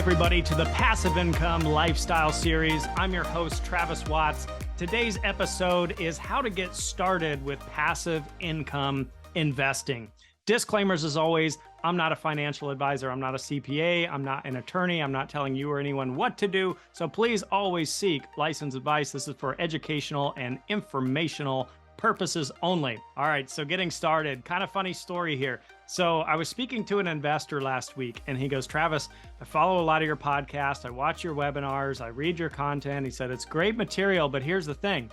everybody, to the Passive Income Lifestyle Series. I'm your host, Travis Watts. Today's episode is how to get started with passive income investing. Disclaimers as always, I'm not a financial advisor. I'm not a CPA. I'm not an attorney. I'm not telling you or anyone what to do. So please always seek licensed advice. This is for educational and informational purposes only. All right, so getting started, kind of funny story here. So I was speaking to an investor last week and he goes, Travis, I follow a lot of your podcasts. I watch your webinars. I read your content. He said, it's great material, but here's the thing.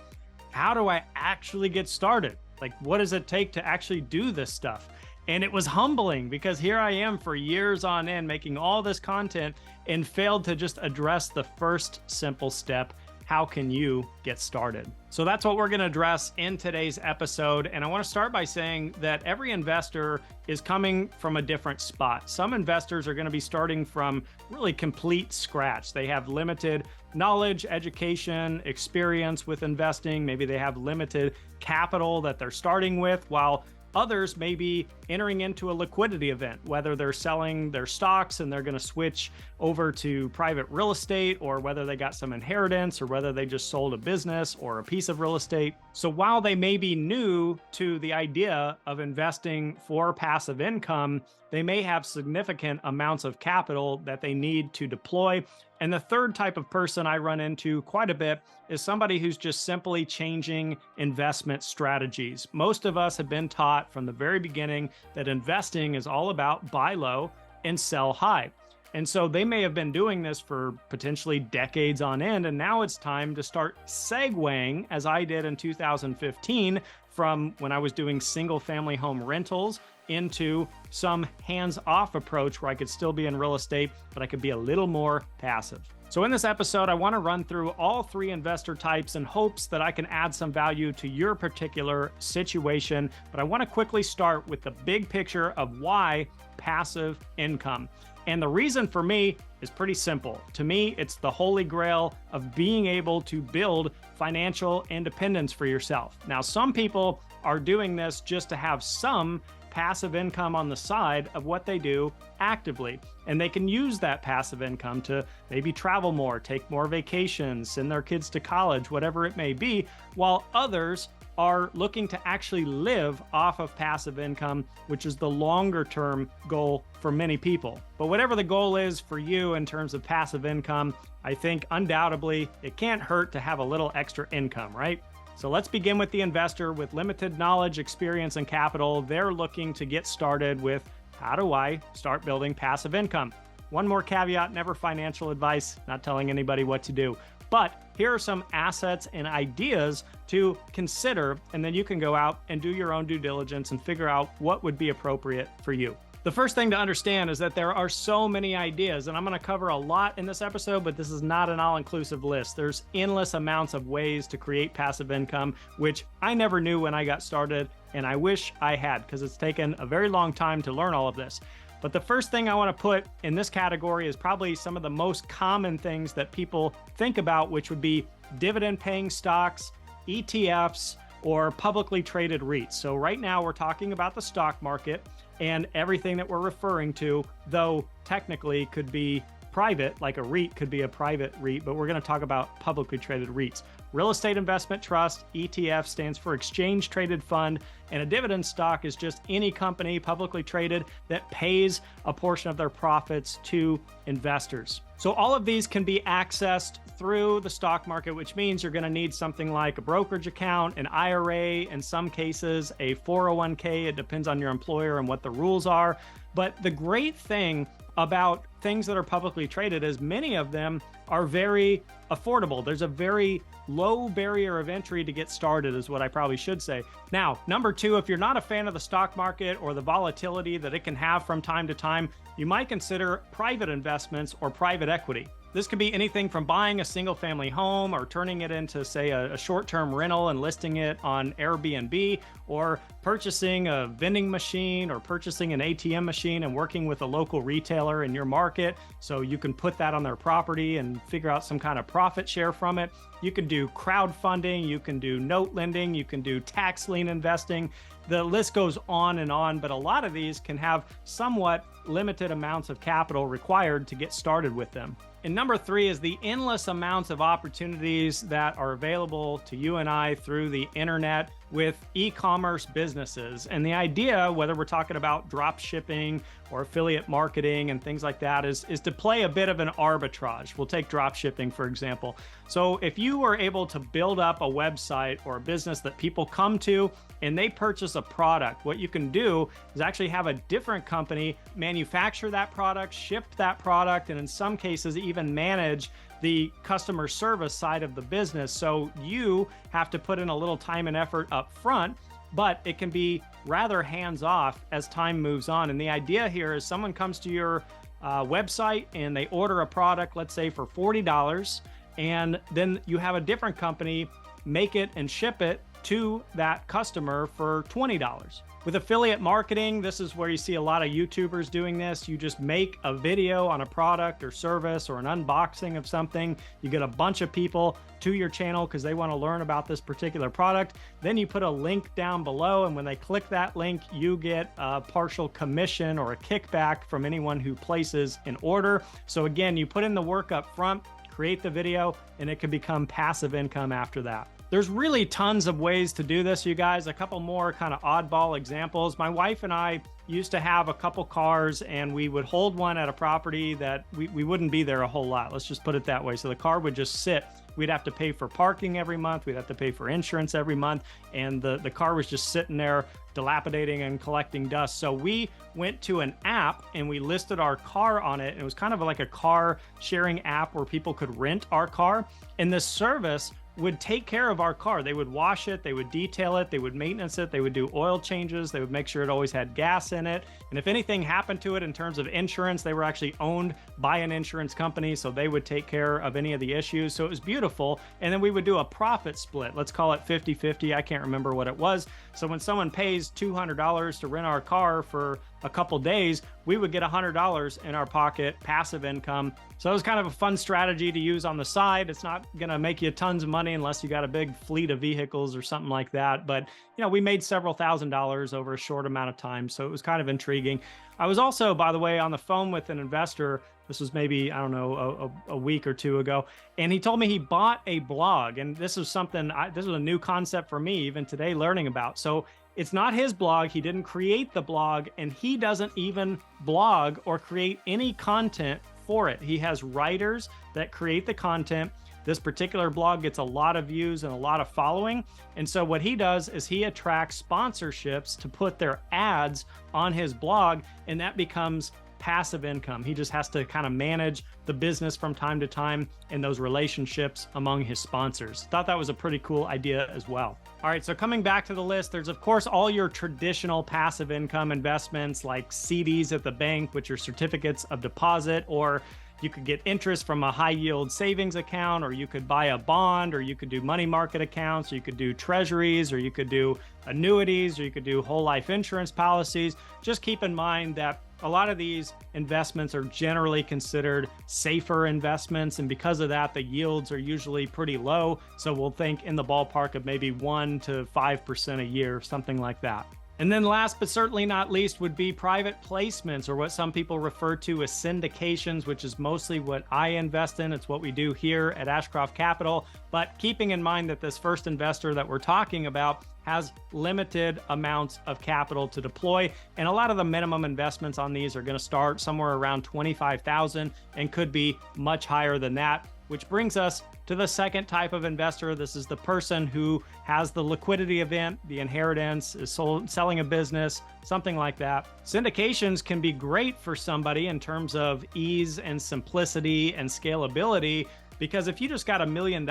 How do I actually get started? Like, what does it take to actually do this stuff? And it was humbling because here I am for years on end making all this content and failed to just address the first simple step. How can you get started? So that's what we're going to address in today's episode. And I want to start by saying that every investor is coming from a different spot. Some investors are going to be starting from really complete scratch. They have limited knowledge, education, experience with investing. Maybe they have limited capital that they're starting with, while others may be entering into a liquidity event, whether they're selling their stocks and they're going to switch over to private real estate, or whether they got some inheritance, or whether they just sold a business or a piece of real estate. So while they may be new to the idea of investing for passive income, they may have significant amounts of capital that they need to deploy. And the third type of person I run into quite a bit is somebody who's just simply changing investment strategies. Most of us have been taught from the very beginning that investing is all about buy low and sell high. And so they may have been doing this for potentially decades on end. And now it's time to start segueing, as I did in 2015, from when I was doing single family home rentals into some hands-off approach where I could still be in real estate, but I could be a little more passive. So in this episode, I want to run through all three investor types in hopes that I can add some value to your particular situation. But I want to quickly start with the big picture of why passive income. And the reason for me is pretty simple. To me, it's the holy grail of being able to build financial independence for yourself. Now, some people are doing this just to have some passive income on the side of what they do actively. And they can use that passive income to maybe travel more, take more vacations, send their kids to college, whatever it may be, while others are looking to actually live off of passive income, which is the longer term goal for many people. But whatever the goal is for you in terms of passive income, I think undoubtedly it can't hurt to have a little extra income, right? So let's begin with the investor with limited knowledge, experience, and capital. They're looking to get started with, how do I start building passive income? One more caveat, never financial advice, not telling anybody what to do. But here are some assets and ideas to consider, and then you can go out and do your own due diligence and figure out what would be appropriate for you. The first thing to understand is that there are so many ideas, and I'm going to cover a lot in this episode, but this is not an all-inclusive list. There's endless amounts of ways to create passive income, which I never knew when I got started, and I wish I had, because it's taken a very long time to learn all of this. But the first thing I want to put in this category is probably some of the most common things that people think about, which would be dividend-paying stocks, ETFs, or publicly traded REITs. So right now we're talking about the stock market, and everything that we're referring to, though technically could be private, like a REIT could be a private REIT, but we're going to talk about publicly traded REITs. Real estate investment trust, ETF, stands for exchange traded fund, and a dividend stock is just any company publicly traded that pays a portion of their profits to investors. So all of these can be accessed through the stock market, which means you're going to need something like a brokerage account, an IRA, in some cases a 401k. It depends on your employer and what the rules are. But the great thing about things that are publicly traded is many of them are very affordable. There's a very low barrier of entry to get started, is what I probably should say. Now, number two, if you're not a fan of the stock market or the volatility that it can have from time to time, you might consider private investments or private equity. This could be anything from buying a single family home or turning it into, say, a short-term rental and listing it on Airbnb, or purchasing a vending machine or purchasing an ATM machine and working with a local retailer in your market so you can put that on their property and figure out some kind of profit share from it. You can do crowdfunding, you can do note lending, you can do tax lien investing. The list goes on, but a lot of these can have somewhat limited amounts of capital required to get started with them. And number 3 is the endless amounts of opportunities that are available to you and I through the internet with e-commerce businesses. And the idea, whether we're talking about drop shipping or affiliate marketing and things like that, is to play a bit of an arbitrage. We'll take drop shipping, for example. So if you are able to build up a website or a business that people come to and they purchase a product, what you can do is actually have a different company manufacture that product, ship that product, and in some cases even manage the customer service side of the business. So you have to put in a little time and effort up front, but it can be rather hands-off as time moves on. And the idea here is someone comes to your website and they order a product, let's say for $40, and then you have a different company make it and ship it to that customer for $20. With affiliate marketing, this is where you see a lot of YouTubers doing this. You just make a video on a product or service or an unboxing of something. You get a bunch of people to your channel because they want to learn about this particular product. Then you put a link down below, and when they click that link, you get a partial commission or a kickback from anyone who places an order. So again, you put in the work up front, create the video, and it can become passive income after that. There's really tons of ways to do this, you guys. A couple more kind of oddball examples. My wife and I used to have a couple cars, and we would hold one at a property that we wouldn't be there a whole lot. Let's just put it that way. So the car would just sit. We'd have to pay for parking every month. We'd have to pay for insurance every month. And the car was just sitting there dilapidating and collecting dust. So we went to an app and we listed our car on it. It was kind of like a car sharing app where people could rent our car. And this service would take care of our car. They would wash it, they would detail it, they would maintenance it, they would do oil changes, they would make sure it always had gas in it. And if anything happened to it in terms of insurance, they were actually owned by an insurance company, so they would take care of any of the issues. So it was beautiful. And then we would do a profit split. Let's call it 50-50. I can't remember what it was. So when someone pays $200 to rent our car for a couple days, we would get $100 in our pocket, passive income. So it was kind of a fun strategy to use on the side. It's not going to make you tons of money unless you got a big fleet of vehicles or something like that. But, you know, we made several $1,000s over a short amount of time. So it was kind of intriguing. I was also, by the way, on the phone with an investor. This was maybe, I don't know, a week or two ago. And he told me he bought a blog. And this is something, this was a new concept for me even today learning about. So it's not his blog. He didn't create the blog, and he doesn't even blog or create any content for it. He has writers that create the content. This particular blog gets a lot of views and a lot of following. And so what he does is he attracts sponsorships to put their ads on his blog, and that becomes passive income. He just has to kind of manage the business from time to time and those relationships among his sponsors. Thought that was a pretty cool idea as well. All right, so coming back to the list, there's of course all your traditional passive income investments like CDs at the bank, which are certificates of deposit, or you could get interest from a high yield savings account, or you could buy a bond, or you could do money market accounts, or you could do treasuries, or you could do annuities, or you could do whole life insurance policies. Just keep in mind that a lot of these investments are generally considered safer investments, and because of that, the yields are usually pretty low. So we'll think in the ballpark of maybe 1 to 5% a year, something like that. And then last but certainly not least would be private placements, or what some people refer to as syndications, which is mostly what I invest in. It's what we do here at Ashcroft Capital. But keeping in mind that this first investor that we're talking about has limited amounts of capital to deploy. And a lot of the minimum investments on these are going to start somewhere around $25,000 and could be much higher than that, which brings us to the second type of investor. This is the person who has the liquidity event, the inheritance, is selling a business, something like that. Syndications can be great for somebody in terms of ease and simplicity and scalability, because if you just got $1 million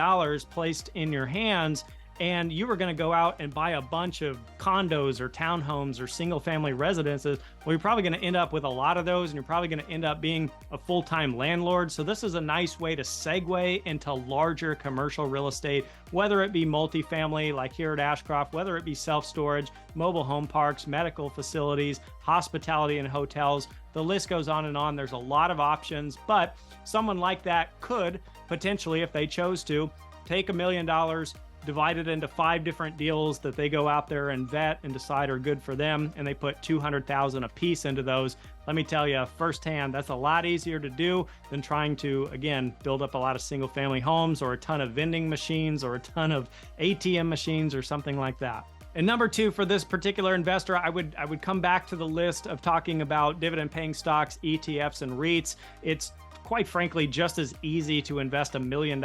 placed in your hands, and you were going to go out and buy a bunch of condos or townhomes or single family residences, well, you're probably going to end up with a lot of those, and you're probably going to end up being a full-time landlord. So this is a nice way to segue into larger commercial real estate, whether it be multifamily like here at Ashcroft, whether it be self-storage, mobile home parks, medical facilities, hospitality and hotels. The list goes on and on. There's a lot of options, but someone like that could potentially, if they chose to, take $1 million, divide it into 5 different deals that they go out there and vet and decide are good for them, and they put $200,000 a piece into those. Let me tell you firsthand, that's a lot easier to do than trying to, again, build up a lot of single family homes or a ton of vending machines or a ton of ATM machines or something like that. And number 2, for this particular investor, I would come back to the list of talking about dividend paying stocks, ETFs, and REITs. It's quite frankly just as easy to invest $1 million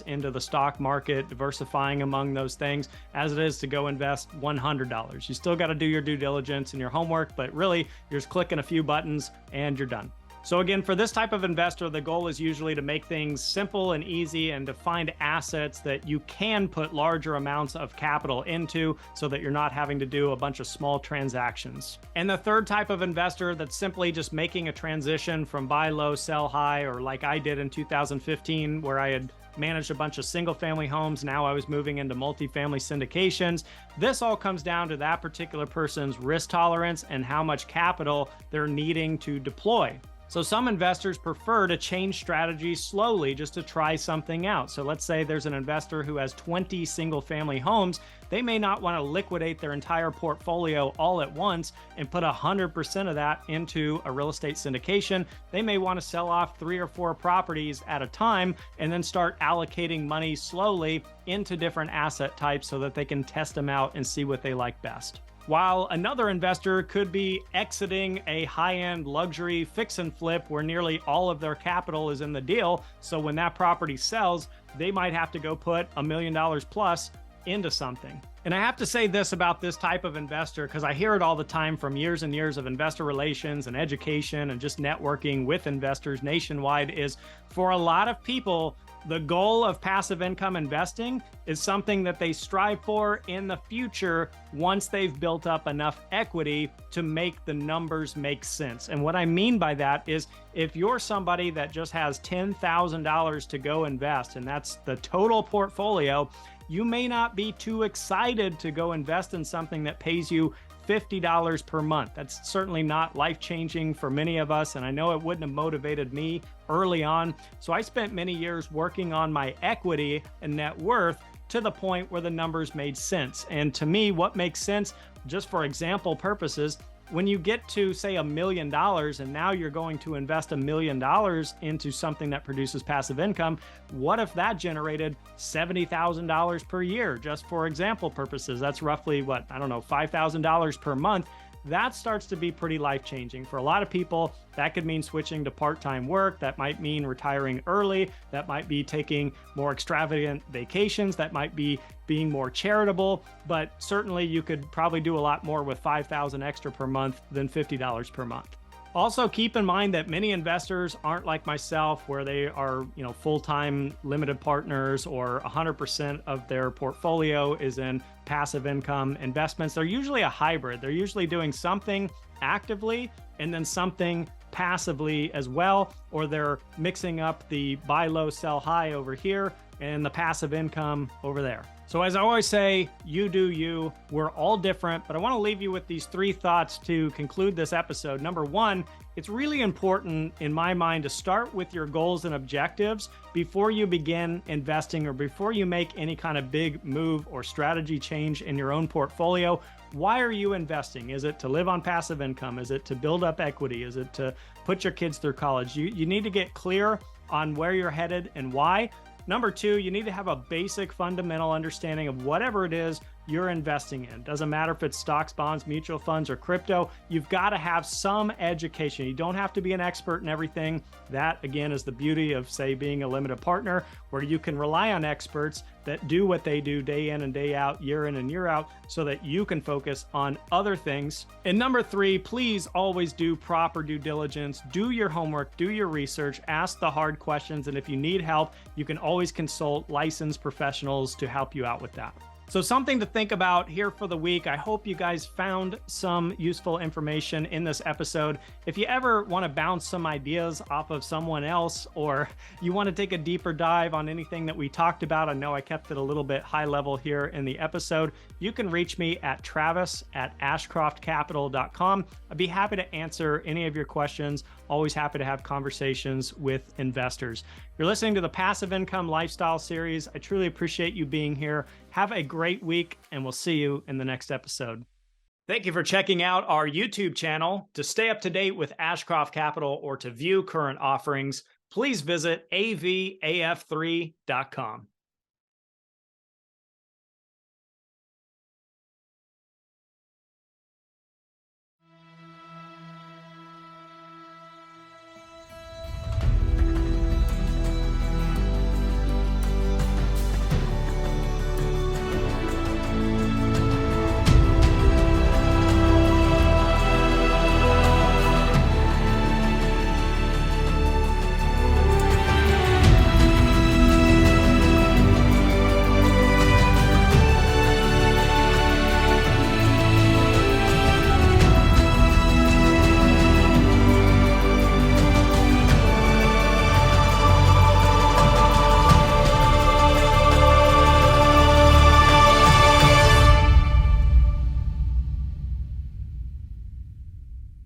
into the stock market, diversifying among those things, as it is to go invest $100. You still got to do your due diligence and your homework, but really you're just clicking a few buttons and you're done. So again, for this type of investor, the goal is usually to make things simple and easy and to find assets that you can put larger amounts of capital into so that you're not having to do a bunch of small transactions. And the third type of investor that's simply just making a transition from buy low, sell high, or like I did in 2015, where I had managed a bunch of single family homes. Now I was moving into multifamily syndications. This all comes down to that particular person's risk tolerance and how much capital they're needing to deploy. So some investors prefer to change strategies slowly just to try something out. So let's say there's an investor who has 20 single family homes. They may not want to liquidate their entire portfolio all at once and put 100% of that into a real estate syndication. They may want to sell off 3 or 4 properties at a time and then start allocating money slowly into different asset types so that they can test them out and see what they like best. While another investor could be exiting a high-end luxury fix and flip where nearly all of their capital is in the deal. So when that property sells, they might have to go put $1 million plus into something. And I have to say this about this type of investor, because I hear it all the time from years and years of investor relations and education and just networking with investors nationwide, is for a lot of people, the goal of passive income investing is something that they strive for in the future once they've built up enough equity to make the numbers make sense. And what I mean by that is if you're somebody that just has $10,000 to go invest, and that's the total portfolio, you may not be too excited to go invest in something that pays you $50 per month. That's certainly not life-changing for many of us, and I know it wouldn't have motivated me early on. So I spent many years working on my equity and net worth to the point where the numbers made sense. And to me, what makes sense, just for example purposes, when you get to say $1 million and now you're going to invest $1 million into something that produces passive income, what if that generated $70,000 per year? Just for example purposes, that's roughly $5,000 per month. That starts to be pretty life-changing. For a lot of people, that could mean switching to part-time work. That might mean retiring early. That might be taking more extravagant vacations. That might be being more charitable. But certainly you could probably do a lot more with $5,000 extra per month than $50 per month. Also, keep in mind that many investors aren't like myself, where they are, full-time limited partners or 100% of their portfolio is in passive income investments. They're usually a hybrid. They're usually doing something actively and then something passively as well, or they're mixing up the buy low, sell high over here and the passive income over there. So as I always say, you do you. We're all different, but I want to leave you with these 3 thoughts to conclude this episode. Number 1, it's really important in my mind to start with your goals and objectives before you begin investing or before you make any kind of big move or strategy change in your own portfolio. Why are you investing? Is it to live on passive income? Is it to build up equity? Is it to put your kids through college? You need to get clear on where you're headed and why. Number 2, you need to have a basic fundamental understanding of whatever it is you're investing in. Doesn't matter if it's stocks, bonds, mutual funds, or crypto. You've got to have some education. You don't have to be an expert in everything. That, again, is the beauty of, say, being a limited partner, where you can rely on experts that do what they do day in and day out, year in and year out, so that you can focus on other things. And number 3, please always do proper due diligence. Do your homework, do your research, ask the hard questions, and if you need help, you can always consult licensed professionals to help you out with that. So something to think about here for the week. I hope you guys found some useful information in this episode. If you ever want to bounce some ideas off of someone else, or you want to take a deeper dive on anything that we talked about, I know I kept it a little bit high level here in the episode, you can reach me at travis@ashcroftcapital.com. I'd be happy to answer any of your questions. Always happy to have conversations with investors. You're listening to the Passive Income Lifestyle Series. I truly appreciate you being here. Have a great week, and we'll see you in the next episode. Thank you for checking out our YouTube channel. To stay up to date with Ashcroft Capital or to view current offerings, please visit avaf3.com.